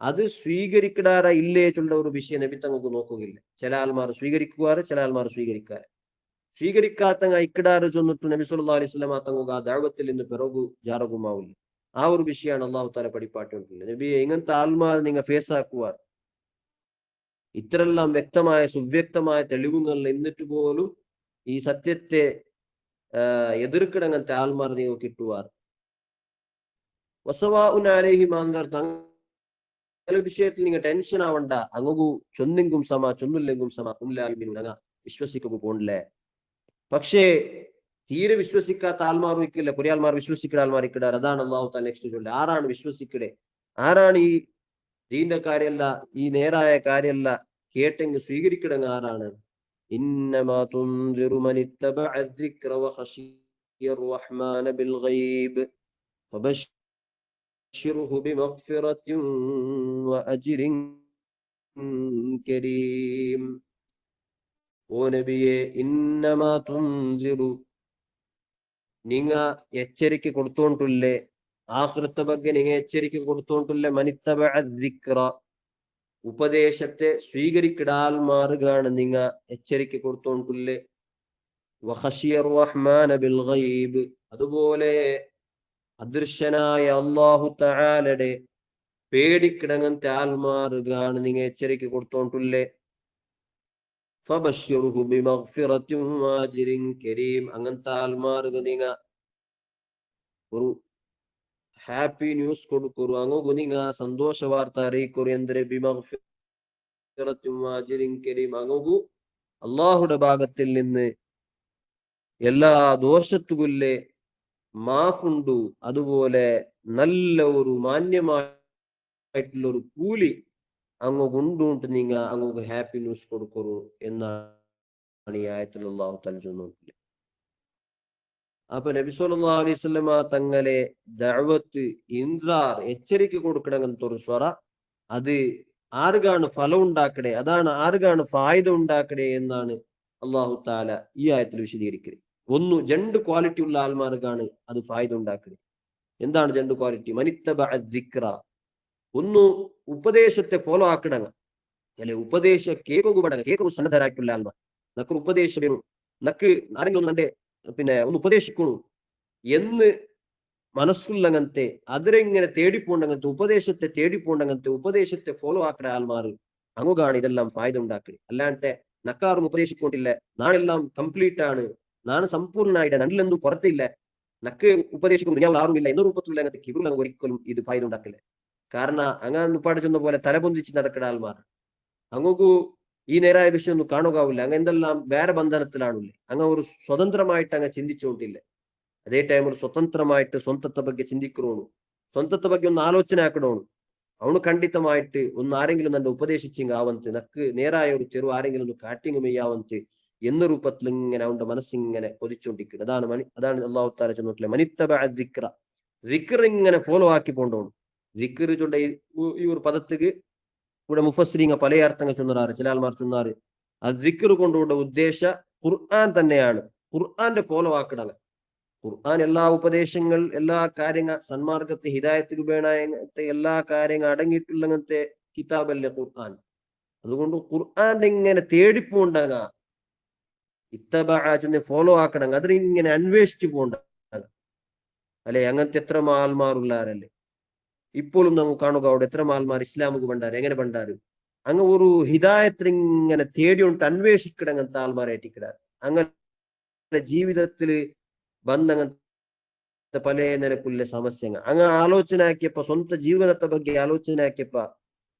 അത് സ്വീകരിക്കടാറ ഇല്ലേ ചൊല്ല ഒരു വിഷയം നബി തങ്ങൾക്ക് നോക്കുകയില്ല. ചില ആൾമാർ സ്വീകരിക്കുവാറ്, ചില ആൾമാർ സ്വീകരിക്കാറ്. സ്വീകരിക്കാത്തങ്ങ ഇക്കിടാറ് ചൊന്നിട്ട് നബി സല്ലല്ലാഹു അലൈഹി വസല്ലമ തങ്ങുക ദഅവത്തിൽ നിന്ന് പിറകു ജാറകുമാവില്ല. ആ ഒരു വിഷയമാണ് അള്ളാഹു താല പഠിപ്പാട്ടുകൊണ്ടില്ല. നബിയെ ഇങ്ങനത്തെ ആൾമാർ നിങ്ങൾ ഫേസ് ആക്കുക. ഇത്തരെല്ലാം വ്യക്തമായ സുവ്യക്തമായ തെളിവുകൾ എന്നിട്ട് പോലും ഈ സത്യത്തെ എതിർക്കിടങ്ങനത്തെ ആൾമാർ നിങ്ങൾ കിട്ടുവാർ. വസവാഉൻ അലൈഹിം അഅൻദർതഹും വിഷയത്തിൽ നിങ്ങൾ ടെൻഷൻ ആവണ്ട. അങ്ങു ചൊന്നെങ്കും സമ ചൊന്നില്ലെങ്കും സമ അങ്ങ വിശ്വസിക്കുക പോണില്ലേ. പക്ഷേ തീരെ വിശ്വസിക്കാത്ത ആൾമാർ ഇക്കില്ല, കുറെ ആൾമാർ വിശ്വസിക്കുന്ന ആൾമാർ ഇക്കിടാർ. അതാണ് അള്ളാഹു താല നെക്സ്റ്റ് ചൊല്ലി. ആരാണ് വിശ്വസിക്കടേ, ആരാണ് ഈ ദീന്റെ കാര്യമല്ല, ഈ നേരായ കാര്യമല്ല കേട്ടെങ്കിൽ സ്വീകരിക്കിടങ്ങ ആരാണ്? ഇന്നമാ തുൻദിറു മൻ ഇത്തബഅ الذിക്ര വഖശിയ الرحمن بالغيب فبشره بمغفرة وأجر كريم. ഓ നബിയെ ഇന്നമാ തുൻദിറു നിങ്ങ എച്ചരിക്ക കൊടുത്തോണ്ടില്ലേ, ആഖിറത്തെ ಬಗ್ಗೆ നിങ്ങ എച്ചരിക്ക കൊടുത്തോണ്ടില്ലേ, മനിത്തബഅ الذിക്ര ഉപദേശത്തെ സ്വീകരിക്കിടാൽ മാറുകയാണ് നിങ്ങ എച്ചരിക്ക കൊടുത്തോണ്ടില്ലേ. വഖശിയ الرحمن بالغيب അതുപോലെ അദൃശ്യനായ അല്ലാഹു തആലയുടെ പേടിക്കിടങ്ങനത്തെ ആൾമാറുകയാണ് നിങ്ങ എച്ചരിക്ക കൊടുത്തോണ്ടില്ലേ. ഫബശ്ശിറുഹു ബിമഗ്ഫിറത്തിൻ വഅജ്രിൻ കരീം. അങ്ങനത്തെ ആൽമാർക്ക് നിങ്ങ ഒരു ഹാപ്പി ന്യൂസ് കൊടുക്കുರು, അങ്ങോട്ട് നിങ്ങ സന്തോഷ വാർത്ത അറിയിക്കുರು. എന്തിരെ ബിമഗ്ഫിറത്തിൻ വഅജ്രിൻ കരീം, അങ്ങോട്ട് അള്ളാഹുടെ ഭാഗത്തിൽ നിന്ന് എല്ലാ ദോഷത്തുകുല്ലേ മാഫുണ്ടു, അതുപോലെ നല്ല ഒരു മാന്യമായിട്ടുള്ള ഒരു കൂലി അങ്ങ് കൊണ്ടുകൊണ്ട് നിങ്ങൾ അങ്ങ് ഹാപ്പി ന്യൂസ് കൊടുക്കുറു എന്നാണ് ഈ ആയത്തിൽ അല്ലാഹു തആല ചൊല്ലുന്നത്. അപ്പൊ നബി സല്ലല്ലാഹു അലൈഹി വസല്ലമ തങ്ങളെ ദഅവത്ത്, ഇൻസാർ, എച്ചരിക്ക കൊടുക്കണങ്ങനത്തെ ഒരു സ്വറ, അത് ആർക്കാണ് ഫലം ഉണ്ടാക്കണേ, അതാണ് ആർക്കാണ് ഫായിദ ഉണ്ടാക്കണേ എന്നാണ് അല്ലാഹു തആല ഈ ആയത്തിൽ വിശദീകരിക്കുന്നത്. ഒന്ന്, രണ്ട് ക്വാളിറ്റി ഉള്ള ആൾമാർക്കാണ് അത് ഫായിദ ഉണ്ടാക്കുന്നത്. എന്താണ് രണ്ട് ക്വാളിറ്റി? മനിത്തബഅ ദിക്ര, ഒന്ന് ഉപദേശത്തെ ഫോളോ ആക്കിടങ്ങ, അല്ലെ ഉപദേശ കേൾക്കുക സന്നദ്ധരായിട്ടുള്ള ആൾമാർ. നക്ക് ഉപദേശം വരും, നക്ക് ആരെങ്കിലും നന്റെ പിന്നെ ഒന്ന് ഉപദേശിക്കണു എന്ന് മനസ്സുള്ളങ്ങനത്തെ അതിരെങ്ങനെ തേടിപ്പോണ്ടങ്ങനത്തെ ഉപദേശത്തെ തേടിപ്പോണ്ടങ്ങനത്തെ ഉപദേശത്തെ ഫോളോ ആക്കുന്ന ആൾമാർ അങ്ങുകാണ് ഇതെല്ലാം ഫായ്ദ ഉണ്ടാക്കുക. അല്ലാണ്ട് നക്കാറും ഉപദേശിക്കൊണ്ടില്ല, നാളെല്ലാം കംപ്ലീറ്റ് ആണ്, നാളെ സമ്പൂർണ്ണമായിട്ട് നണ്ടിലൊന്നും പുറത്തില്ല, നക്ക് ഉപദേശിക്കും ഞാൻ ആറുമില്ല എന്ന രൂപത്തിലുള്ള അങ്ങനത്തെ കിബിറുകൾ ഒരിക്കലും ഇത് ഫായ്ദ ഉണ്ടാക്കില്ല. കാരണം അങ്ങനെ ഉപ്പാട് ചെന്ന പോലെ തലപൊന്തിച്ച് നടക്കുന്ന ആൾമാർ അങ്ങക്ക് ഈ നേരായ വിഷയം ഒന്നും കാണുകാവില്ല. അങ്ങ് എന്തെല്ലാം വേറെ ബന്ധനത്തിലാണില്ലേ, അങ്ങ് ഒരു സ്വതന്ത്രമായിട്ട് അങ്ങ് ചിന്തിച്ചുകൊണ്ടില്ല. അതേ ടൈം ഒരു സ്വതന്ത്രമായിട്ട് സ്വന്തത്തെ ಬಗ್ಗೆ ചിന്തിക്കണോണു, സ്വന്തത്തെ ಬಗ್ಗೆ ഒന്ന് ആലോചന ആക്കണോണു. അവന് ಖಂಡಿತമായിട്ട് ഒന്ന് ആരെങ്കിലും നല്ല ഉപദേശിച്ചിങ് ആവന്ത്, നക്ക് നേരായ ഒരു തെരുവ് ആരെങ്കിലും ഒന്ന് കാട്ടിങ് മെയ്യാവന്ത് എന്ന രൂപത്തിൽ ഇങ്ങനെ അവന്റെ മനസ്സിങ്ങനെ കൊതിച്ചുകൊണ്ടിരിക്കുന്നത്. അതാണ് അല്ലാഹു തആല ചെന്നിട്ടില്ല മനിത്തബഅ ദിക്ര, ദിക്ർ ഇങ്ങനെ ഫോളോ ആക്കി പോണ്ടോണു. ദിക്ർ ചൊണ്ട ഈ ഒരു പദത്തിക്ക് ഇവിടെ മുഫസ്സിരിങ്ങ പല അർത്ഥങ്ങൾ ചൊന്നാറ്. ചില ആൾമാർ ചൊന്നാറ് ആ ദിക്ർ കൊണ്ടുള്ള ഉദ്ദേശ ഖുർആൻ തന്നെയാണ്, ഖുർആന്റെ ഫോളോ ആക്കിടങ്ങ. ഖുർആൻ എല്ലാ ഉപദേശങ്ങൾ, എല്ലാ കാര്യങ്ങൾ, സന്മാർഗത്തെ ഹിദായത്തിന് വേണത്തെ എല്ലാ കാര്യങ്ങൾ അടങ്ങിയിട്ടുള്ളങ്ങനത്തെ കിതാബല്ലേ ഖുർആൻ. അതുകൊണ്ട് ഖുർആന്റെ ഇങ്ങനെ തേടിപ്പോണ്ടങ്ങ, ഇത്തബഅ ഫോളോ ആക്കണങ്ങ, അതിലിങ്ങനെ അന്വേഷിച്ചു പോണ്ട അല്ലെ. അങ്ങനത്തെ എത്ര ആൾമാരുള്ളാരല്ലേ ഇപ്പോഴും നമുക്ക് കാണുക. അവിടെ എത്ര ആൾമാർ ഇസ്ലാമുക്ക് പണ്ടാറ്, എങ്ങനെ പണ്ടാറ് അങ്ങ് ഒരു ഹിദായത്തിന് ഇങ്ങനെ തേടിയോണ്ട് അന്വേഷിക്കണ അങ്ങനത്തെ ആൾമാരായിട്ടിക്കിടാറ്. അങ്ങനെ ജീവിതത്തില് ಬಂದಂತ പല നിലക്കുള്ള സമസ്യങ്ങൾ അങ്ങ് ആലോചന ആക്കിയപ്പോ, സ്വന്തം ജീവിതത്തെ ಬಗ್ಗೆ ആലോചന ആക്കിയപ്പ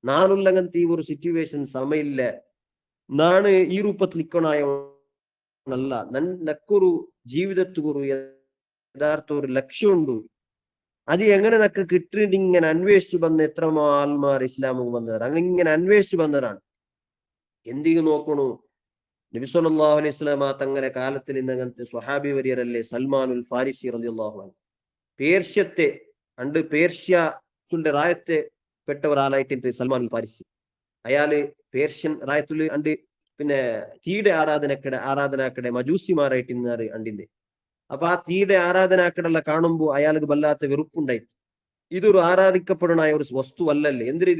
നാനുള്ളങ്ങനത്തെ ഈ ഒരു സിറ്റുവേഷൻ സമയില്ല, നാണ് ഈ രൂപത്തിൽ ഇക്കണായല്ല, നക്കൊരു ജീവിതത്തിനൊരു യഥാർത്ഥ ഒരു ലക്ഷ്യമുണ്ട്. അത് എങ്ങനെ നക്ക് കിട്ടിയിട്ട് ഇങ്ങനെ അന്വേഷിച്ചു വന്ന എത്ര ആൾമാർ ഇസ്ലാമുക്ക് വന്നവർ അങ്ങനെ അന്വേഷിച്ചു വന്നവരാണ്. എന്തെങ്കിലും നോക്കണു, നബി സല്ലല്ലാഹു അലൈഹി വസല്ലമ തങ്ങളുടെ കാലത്തിൽ ഇന്നങ്ങനത്തെ സ്വഹാബി വര്യരല്ലേ സൽമാനുൽ ഫാരിസി റളിയല്ലാഹു അൻഹു. പേർഷ്യത്തെ അണ്ട് പേർഷ്യയുടെ റായത്തെ പെട്ട ഒരാളായിട്ട് സൽമാനുൽ ഫാരിസി. അയാള് പേർഷ്യൻ റായത്തില് അണ്ട് പിന്നെ തീയുടെ ആരാധനാക്കടെ മജൂസിമാരായിട്ട് ഇന്നാറ് അണ്ടിന്റെ. അപ്പൊ ആ തീയുടെ ആരാധനാക്കടെല്ലാം കാണുമ്പോ അയാൾക്ക് വല്ലാത്ത വെറുപ്പുണ്ടായിട്ട്, ഇതൊരു ആരാധിക്കപ്പെടുന്ന ഒരു വസ്തുവല്ലല്ലേ, എന്തിന്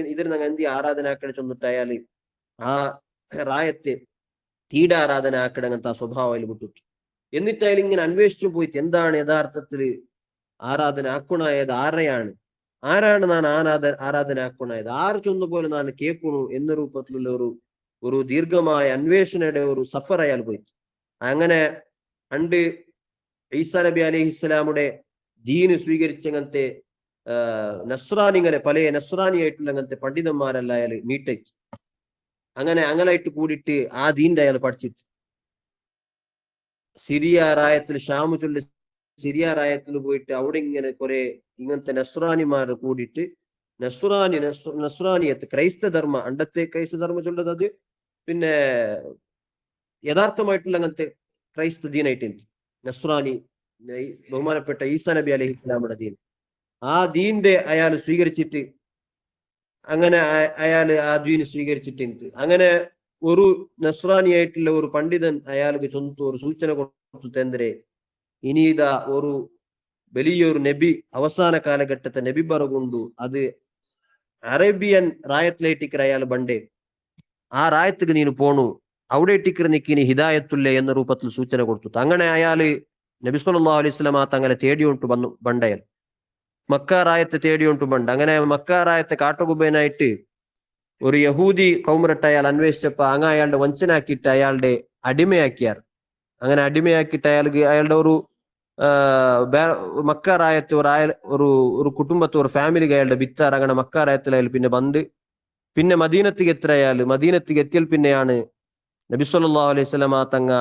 ഇതിന് എന്തി ആരാധനാക്കടെ ചെന്നിട്ട് അയാള് ആ റായത്തെ തീയുടെ ആരാധന ആക്കിടങ്ങനത്തെ ആ സ്വഭാവം അതിൽ വിട്ടിട്ടു. എന്നിട്ട് അതിൽ ഇങ്ങനെ അന്വേഷിച്ചു പോയിട്ട് എന്താണ് യഥാർത്ഥത്തില് ആരാധന ആക്കുണായത്, ആരാണ് നാൻ ആരാധന ആക്കുണായത്, ആര് ചൊന്നുപോലെ നാൻ കേൾക്കണു എന്ന രൂപത്തിലുള്ള ഒരു ദീർഘമായ അന്വേഷണയുടെ ഒരു സഫർ അയാൾ പോയിട്ട്. അങ്ങനെ അണ്ട് ഈസാ നബി അലൈഹിസ്സലാമുടെ ദീന് സ്വീകരിച്ചങ്ങനത്തെ നസ്രാനിങ്ങനെ പല നസ്രാനിയായിട്ടുള്ള അങ്ങനത്തെ പണ്ഡിതന്മാരെല്ലാം അയാൾ മീറ്റച്ച് അങ്ങനായിട്ട് കൂടിയിട്ട് ആ ദീന്റെ അയാൾ പഠിച്ചിട്ട് സിറിയ റായത്തിൽ ഷാമു ചൊല്ലി സിറിയ റായത്തിൽ പോയിട്ട് അവിടെ ഇങ്ങനെ കുറെ ഇങ്ങനത്തെ നസ്രാനിമാർ കൂടിയിട്ട് നസ്രാനിയത്ത് ക്രൈസ്ത ധർമ്മ അണ്ടത്തെ ക്രൈസ്ത ധർമ്മ ചൊല്ലത് അത് പിന്നെ യഥാർത്ഥമായിട്ടുള്ള അങ്ങനത്തെ ക്രൈസ്ത ദീനായിട്ട് നസ്രാനി ബഹുമാനപ്പെട്ട ഈസാ നബി അലൈഹി ഇസ്ലാമുടെ ദീൻ, ആ ദീന്റെ അയാൾ സ്വീകരിച്ചിട്ട് അങ്ങനെ അയാൾ ആ ദീന് സ്വീകരിച്ചിട്ടുണ്ട്. അങ്ങനെ ഒരു നസ്രാനിയായിട്ടുള്ള ഒരു പണ്ഡിതൻ അയാൾക്ക് ഒരു സൂചന കൊടുത്തു, എന്തരെ ഇനി ഇതാ ഒരു വലിയൊരു നബി അവസാന കാലഘട്ടത്തെ നബി പറകൊണ്ടു, അത് അറേബ്യൻ റായത്തിലേറ്റിക്കർ അയാൾ ബണ്ടേ, ആ റായത്തിക്ക് നീನು പോണു, അവിടെ ഇട്ടിക്കർ നിക്കിനി ഹിദായത്തുല്ലേ എന്ന രൂപത്തിൽ സൂചന കൊടുത്തു. അങ്ങനെ അയാള് നബി സല്ലല്ലാഹു അലൈഹി വസല്ലമ തങ്ങളെ തേടിയോണ്ട് വന്നു ബണ്ടയൽ, മക്ക റായത്തെ തേടിയോണ്ട് ബണ്ട്. അങ്ങനെ മക്ക റായത്തെ കാട്ടുകുബേനായിട്ട് ഒരു യഹൂദി കൗമരട്ട് അയാൾ അന്വേഷിച്ചപ്പോ അങ്ങ് അയാളുടെ വഞ്ചനാക്കിയിട്ട് അയാളുടെ അടിമയാക്കിയാർ. അങ്ങനെ അടിമയാക്കിയിട്ട് അയാളുടെ ഒരു മക്കാറായത്ത് ഒരു കുടുംബത്തെ ഒരു ഫാമിലി അയാളുടെ വിത്താർ അങ്ങനെ മക്കാറായത്തിൽ അയാൾ പിന്നെ വന്ന് പിന്നെ മദീനത്തിക്ക് എത്ര അയാൾ മദീനത്തിക്ക് എത്തിയാൽ പിന്നെയാണ് നബി സല്ലല്ലാഹു അലൈഹി വസല്ലമ തങ്ങ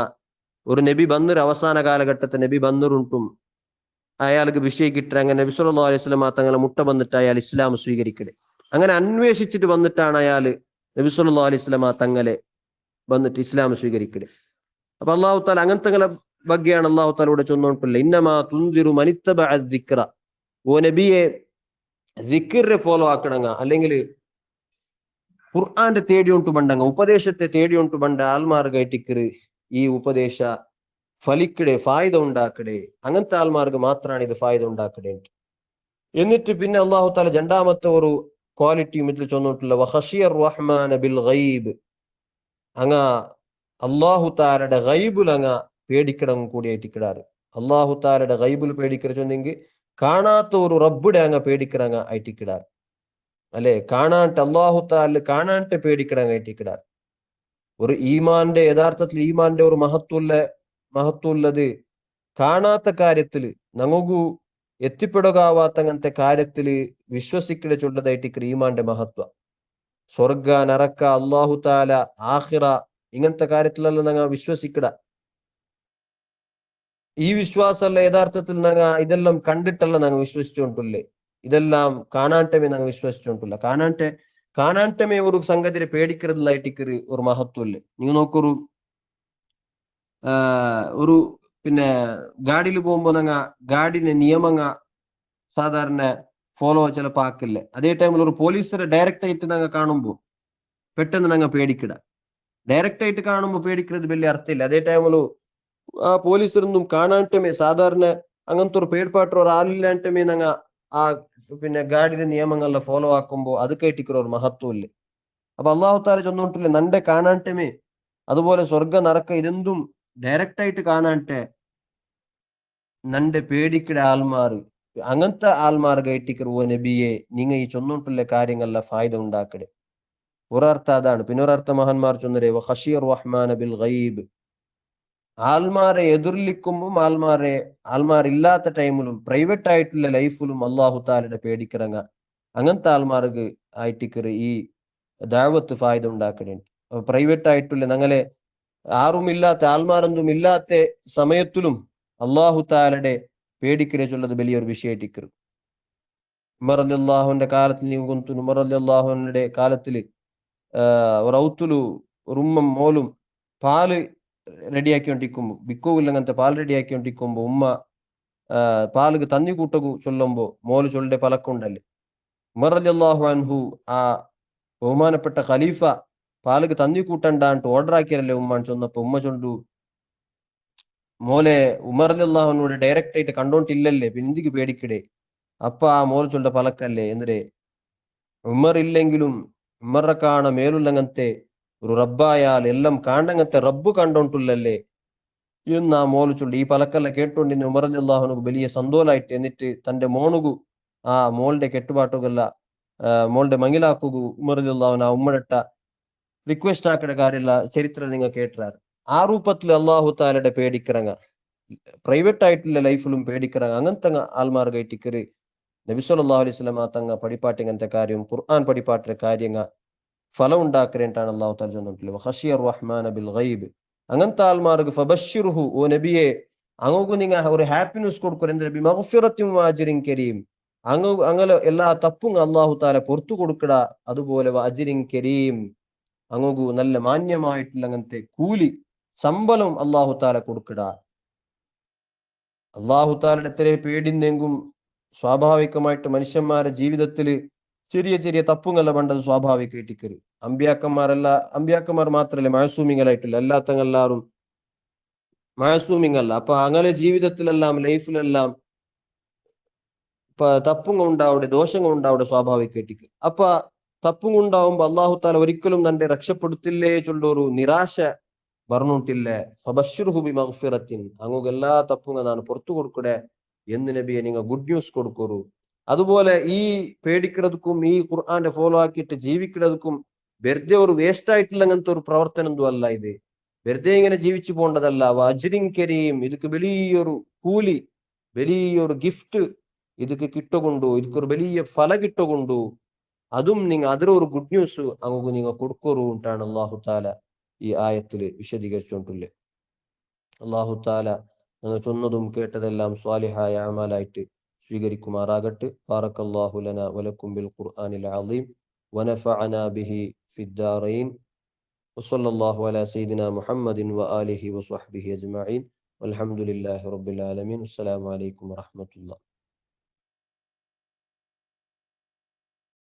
ഒരു നബി ബന്നൂർ അവസാന കാലഘട്ടത്തെ നബി ബന്നൂറുണ്ടും അയാൾക്ക് വിഷയിക്കിട്ട് അങ്ങനെ നബി സല്ലല്ലാഹു അലൈഹി വസല്ലമ തങ്ങളെ മുട്ട വന്നിട്ട് അയാൾ ഇസ്ലാം സ്വീകരിക്കണേ. അങ്ങനെ അന്വേഷിച്ചിട്ട് വന്നിട്ടാണ് അയാൾ നബി സല്ലല്ലാഹു അലൈഹി വസല്ലമ തങ്ങളെ വന്നിട്ട് ഇസ്ലാം സ്വീകരിക്കണേ. അപ്പൊ അള്ളാഹു താല അങ്ങനത്തെ ബഗ്ഗെയാണ് അള്ളാഹു താല ഇവിടെ ചൊന്നോണ്ടില്ല. ഇന്നമാ തുൻസിറു മനിത്തബഅ ദിക്റ. ഓ നബിയെ ദിക്റിനെ ഫോളോ ആക്കണങ്ങ, അല്ലെങ്കിൽ ഖുർആന്റെ തേടിയോണ്ട് ബണ്ടങ്ങ, ഉപദേശത്തെ തേടിയോണ്ട് ബണ്ട ആൽമാർഗായിട്ടിക്കറ് ഈ ഉപദേശ ഫലിക്കടെ ഫായ്ദ ഉണ്ടാക്കടേ. അങ്ങനത്തെ ആൽമാർക്ക് മാത്രമാണ് ഇത് ഫായ്ദ ഉണ്ടാക്കടേ. എന്നിട്ട് പിന്നെ അള്ളാഹു താല രണ്ടാമത്തെ ഒരു ക്വാളിറ്റിയും ഇതിൽ ചൊന്നിട്ടുള്ള വഖശിയർ റഹ്മാന ബിൽ ഗൈബ്. അങ്ങ അള്ളാഹു താലയുടെ ഗൈബുൽ അങ്ങ പേടിക്കണം കൂടിയായിട്ടിക്കിടാറ്. അള്ളാഹു താലയുടെ ഗൈബുൽ പേടിക്കറ ചൊന്നെങ്കിൽ കാണാത്ത ഒരു റബ്ബുടെ അങ്ങ പേടിക്കറങ്ങ ആയിട്ടിക്കിടാറ്. അല്ലെ, കാണാണ്ട് അള്ളാഹു താല കാണാണ്ട് പേടിക്കടങ്ങ ആയിട്ടിക്കിടാറ്. ഒരു ഈമാന്റെ യഥാർത്ഥത്തിൽ ഈമാന്റെ ഒരു മഹത്വമുള്ളത് കാണാത്ത കാര്യത്തില് നമുക്ക് എത്തിപ്പെടുകാവാത്ത അങ്ങനത്തെ കാര്യത്തില് വിശ്വസിക്കട ചൊല്ലതായിട്ട് ഈമാന്റെ മഹത്വ. സ്വർഗ നരക്ക അള്ളാഹു താല ആഖിറ ഇങ്ങനത്തെ കാര്യത്തിലെല്ലാം ഞങ്ങൾ വിശ്വസിക്കട. ഈ വിശ്വാസമല്ല യഥാർത്ഥത്തിൽ ഞങ്ങൾ ഇതെല്ലാം കണ്ടിട്ടല്ല ഞങ്ങൾ വിശ്വസിച്ചുകൊണ്ടില്ലേ, ഇതെല്ലാം കാണാട്ടമേ ഞങ്ങൾ വിശ്വസിച്ചുകൊണ്ടില്ല. കാണാട്ടമേ ഒരു സംഗതിയെ പേടിക്കുന്നതായിട്ടിക്കറ് ഒരു മഹത്വല്ലേ. നിങ്ങൾ നോക്കൊരു ഒരു പിന്നെ ഗാഡിയിൽ പോകുമ്പോ ഞങ്ങ ഗാഡിന്റെ നിയമങ്ങ സാധാരണ ഫോളോ ചിലപ്പോ ആക്കില്ലേ. അതേ ടൈമിൽ ഒരു പോലീസിനെ ഡയറക്റ്റ് ആയിട്ട് ഞങ്ങൾ കാണുമ്പോ പെട്ടെന്ന് ഞങ്ങൾ പേടിക്കിട. ഡയറക്റ്റ് ആയിട്ട് കാണുമ്പോൾ പേടിക്കുന്നത് വലിയ അർത്ഥമില്ല. അതേ ടൈമില് ആ പോലീസരൊന്നും കാണാട്ടമേ സാധാരണ അങ്ങനത്തെ ഒരു പേടിപ്പാട്ടോ ഒരാളില്ലാണ്ടമേ ഞങ്ങ ആ പിന്നെ ഗാഡിയുടെ നിയമങ്ങളെല്ലാം ഫോളോ ആക്കുമ്പോ അത് കേട്ടിക്കുന്ന ഒരു മഹത്വം ഇല്ലേ. അപ്പൊ അള്ളാഹു താല ചൊന്നോട്ടില്ലേ നന്റെ കാണാട്ടമേ അതുപോലെ സ്വർഗ നരക്ക ഇതെന്തും ഡയറക്റ്റ് ആയിട്ട് കാണാട്ടെ നന്റെ പേടിക്കിട ആൽമാറ് അങ്ങനത്തെ ആൽമാർ കേട്ടിക്കറുവോ നബിയെ നിങ്ങ ഈ ചൊന്നോട്ടുള്ള കാര്യങ്ങളിലെ ഫായ്ദ ഉണ്ടാക്കടെ. ഒരർത്ഥ അതാണ്. പിന്നെ ഒരർത്ഥ മഹാന്മാർ ചൊന്നരേ വഖശിയർ റഹ്മാന ബിൽ ഗൈബ്. ആൽമാരെ എതിർലിക്കുമ്പം ആൽമാരില്ലാത്ത ടൈമിലും പ്രൈവറ്റ് ആയിട്ടുള്ള ലൈഫിലും അള്ളാഹു താലയുടെ പേടിക്കിറങ്ങ അങ്ങനത്തെ ആൽമാർക്ക് ആയിട്ടിക്കറ് ഈ ദഅവത്ത് ഫായ്ദ ഉണ്ടാക്കണേ. പ്രൈവറ്റ് ആയിട്ടുള്ള ഞങ്ങളെ ആറുമില്ലാത്ത ആൽമാരൊന്നും ഇല്ലാത്ത സമയത്തിലും അള്ളാഹു താലയുടെ പേടിക്കരെ ചൊല്ലത് വലിയൊരു വിഷയമായിട്ടിക്കറ്. ഉമർ റളിയല്ലാഹുവിന്റെ കാലത്തിൽ ഉമർ റളിയല്ലാഹുവിന്റെ കാലത്തില് റൗത്തുലു ഉമ്മം മോലും പാല് റെഡിയാക്കിക്കൊണ്ടിരിക്കുമ്പോ ബിക്കോവില്ല അങ്ങനത്തെ പാൽ റെഡിയാക്കിക്കൊണ്ടിരിക്കുമ്പോ ഉമ്മ പാലുക്ക് തന്നി കൂട്ടകു ചൊല്ലുമ്പോ മോല് ചൊല്ലെ പലക്കുണ്ടല്ലേ. ഉമർ റളിയല്ലാഹു അൻഹു ആ ബഹുമാനപ്പെട്ട ഖലീഫ പാലുക്ക് തന്നി കൂട്ടണ്ടാണ്ട് ഓർഡർ ആക്കിയല്ലേ ഉമ്മാൻ ചൊന്നപ്പോ ഉമ്മ ചൊല്ലു മോലെ ഉമർ റളിയല്ലാഹുവിനോട് ഡയറക്റ്റ് ആയിട്ട് കണ്ടോണ്ടില്ലല്ലേ പിന്നെ എന്തിക്ക് പേടിക്കടേ. അപ്പ ആ മോല് ചൊല്ലെ പലക്കല്ലേ എന്നേ ഉമർ ഇല്ലെങ്കിലും ഉമറെ കാണ മേലുള്ളങ്ങനത്തെ ഒരു റബ്ബായാൽ എല്ലാം കാണങ്ങനത്തെ റബ്ബ് കണ്ടോണ്ടുള്ളല്ലേ എന്ന് ആ മോല് ചൊല്ലി. ഈ പലക്കെല്ലാം കേട്ടോണ്ടിന് ഉമർ റളിയല്ലാഹുവിനു വലിയ സന്തോഷായിട്ട് എന്നിട്ട് തന്റെ മോണുകു ആ മോളുടെ കെട്ടുപാട്ടുകല്ല മോളുടെ മങ്ങിലാക്കുകു ഉമർ റളിയല്ലാഹുവിന് ആ ഉമ്മടട്ട റിക്വസ്റ്റ് ആക്കിയ കാര്യമില്ല ചരിത്രം നിങ്ങൾ കേട്ടാറ്. ആ രൂപത്തിൽ അള്ളാഹു താലയുടെ പേടിക്കിറങ്ങ പ്രൈവറ്റ് ആയിട്ടുള്ള ലൈഫിലും പേടിക്കിറങ്ങ അങ്ങനത്തെ ആൽമാർഗായിട്ടിക്കറ് നബി സല്ലല്ലാഹു അലൈഹി വസല്ലം തങ്ങ പടിപ്പാട്ടി അങ്ങനത്തെ കാര്യം ഖുർആൻ പടിപ്പാട്ടിയ കാര്യങ്ങ ഫലം ഉണ്ടാക്കരേണ്ടാണ് അള്ളാഹു താല ചൊന്നിട്ടുള്ളത് വഖശിയർ റഹ്മാന ബിൽ ഗൈബ്. അങ്ങനത്തെ ആൽമാർക്ക് ഫബശ്ശിർഹു ഓ നബിയെ അങ്ങക്ക് നിങ്ങ ഒരു ഹാപ്പിനെസ് കൊടുക്കുക നബി മഗ്ഫിറത്തും വഅജ്രിൻ കരീം. അങ്ങനെ എല്ലാ തപ്പും അള്ളാഹു താല പുറത്തു കൊടുക്കട. അതുപോലെ അജ്രിൻ കരീം അങ്ങക്ക് നല്ല മാന്യമായിട്ടുള്ള അങ്ങനത്തെ കൂലി ശമ്പളം അള്ളാഹു താല കൊടുക്കട. അള്ളാഹു താലയുടെ എത്ര പേടിന്നെങ്കും സ്വാഭാവികമായിട്ട് മനുഷ്യന്മാരുടെ ജീവിതത്തിൽ ചെറിയ ചെറിയ തപ്പുങ്ങളെ വേണ്ടത് സ്വാഭാവികമായിട്ടിക്കര്. അമ്പ്യാക്കന്മാർ മാത്രമല്ല മാസൂമിങ്ങളായിട്ടില്ല എല്ലാത്തങ്ങെല്ലാവരും മാസൂമിങ്ങല്ല. അപ്പൊ അങ്ങനെ ജീവിതത്തിലെല്ലാം ലൈഫിലെല്ലാം തപ്പും ഉണ്ടാവിടെ ദോഷങ്ങൾ ഉണ്ടാവിടെ സ്വാഭാവികമായിട്ടിക്ക്. അപ്പൊ തപ്പും ഉണ്ടാവുമ്പോ അള്ളാഹു താല ഒരിക്കലും തന്റെ രക്ഷപ്പെടുത്തില്ലേ ചൊല്ലൊരു നിരാശ പറഞ്ഞിട്ടില്ലേ. ഫബശ്ശിർഹു ബിമഗ്ഫിറത്തിൻ അങ്ങക്ക് എല്ലാ തപ്പും അതാണ് പുറത്തു കൊടുക്കടേ എന്ന് നബിയെ നിങ്ങൾ ഗുഡ് ന്യൂസ് കൊടുക്കൂ. അതുപോലെ ഈ പേടിക്കുന്നതുക്കും ഈ ഖുർആന്റെ ഫോളോ ആക്കിയിട്ട് ജീവിക്കുന്നതുക്കും വെറുതെ ഒരു വേസ്റ്റ് ആയിട്ടുള്ള അങ്ങനത്തെ ഒരു പ്രവർത്തനം ഒന്നും അല്ല ഇത്. വെറുതെ ഇങ്ങനെ ജീവിച്ചു പോകേണ്ടതല്ല. അജ്രിൻ കരീം, ഇതൊക്കെ വലിയൊരു കൂലി, വലിയൊരു ഗിഫ്റ്റ് ഇതൊക്കെ കിട്ടുകൊണ്ടു, ഇതൊരു വലിയ ഫല കിട്ടുകൊണ്ടു. അതും നിങ്ങൾ അതിലൊരു ഗുഡ് ന്യൂസ് അങ്ങ് നിങ്ങൾ കൊടുക്കൊരു ഉണ്ടാണ് അള്ളാഹു താല ഈ ആയത്തില് വിശദീകരിച്ചുകൊണ്ടുള്ളത്. അള്ളാഹു താല നിങ്ങൾ ചൊന്നതും കേട്ടതെല്ലാം സ്വാലിഹായ അമാലായിട്ട് സ്വീകരിക്കുമാറാകട്ടെ. ബാറക്കല്ലാഹു ലനാ വലക്കും ബിൽ ഖുർആനിൽ അളീം വനഫഅനാ ബിഹി ഫിദ്ദാറൈൻ. വസല്ലല്ലാഹു അലാ സയ്യിദിനാ മുഹമ്മദിൻ വആലിഹി വസ്വഹ്ബിഹി അജ്മഈൻ. വൽഹംദുലില്ലാഹി റബ്ബിൽ ആലമീൻ. അസ്സലാമു അലൈക്കും വറഹ്മത്തുള്ളാഹി.